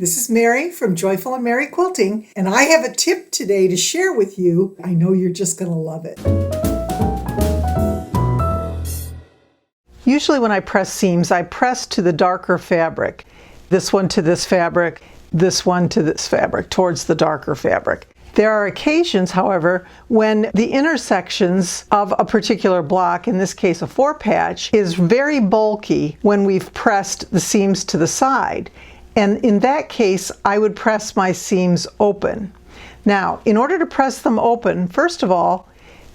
This is Mary from Joyful and Mary Quilting, and I have a tip today to share with you. I know you're just going to love it. Usually when I press seams, I press to the darker fabric. This one to this fabric, this one to this fabric, towards the darker fabric. There are occasions, however, when the intersections of a particular block, in this case a 4-patch, is very bulky when we've pressed the seams to the side. And in that case, I would press my seams open. Now, in order to press them open, first of all,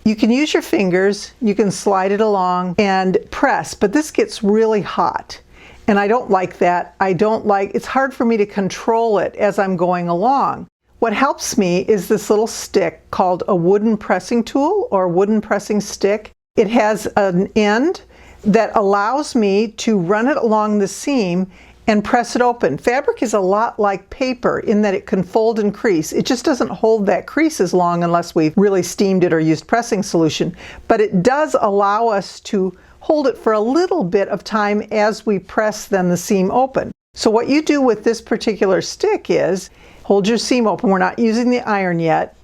you can use your fingers, you can slide it along and press, but this gets really hot. And I don't like that. It's hard for me to control it as I'm going along. What helps me is this little stick called a wooden pressing tool or wooden pressing stick. It has an end that allows me to run it along the seam and press it open. Fabric is a lot like paper in that it can fold and crease. It just doesn't hold that crease as long unless we've really steamed it or used pressing solution. But it does allow us to hold it for a little bit of time as we press then the seam open. So what you do with this particular stick is hold your seam open. We're not using the iron yet.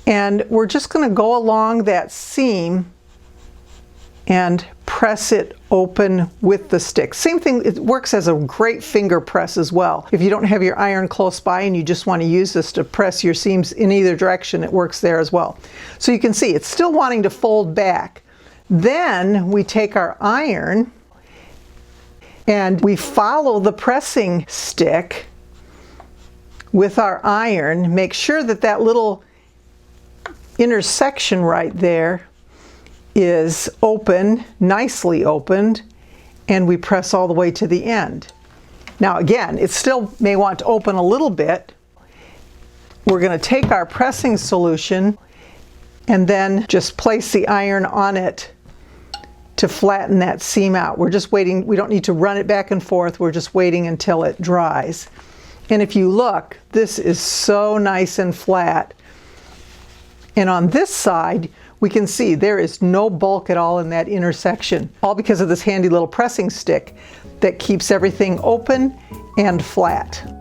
And we're just going to go along that seam and press it open with the stick. Same thing, it works as a great finger press as well. If you don't have your iron close by and you just want to use this to press your seams in either direction, it works there as well. So you can see it's still wanting to fold back. Then we take our iron and we follow the pressing stick with our iron. Make sure that that little intersection right there is open, nicely opened, and we press all the way to the end. Now again, it still may want to open a little bit. We're going to take our pressing solution and then just place the iron on it to flatten that seam out. We're just waiting. We don't need to run it back and forth. We're just waiting until it dries. And if you look, this is so nice and flat. And on this side, we can see there is no bulk at all in that intersection, all because of this handy little pressing stick that keeps everything open and flat.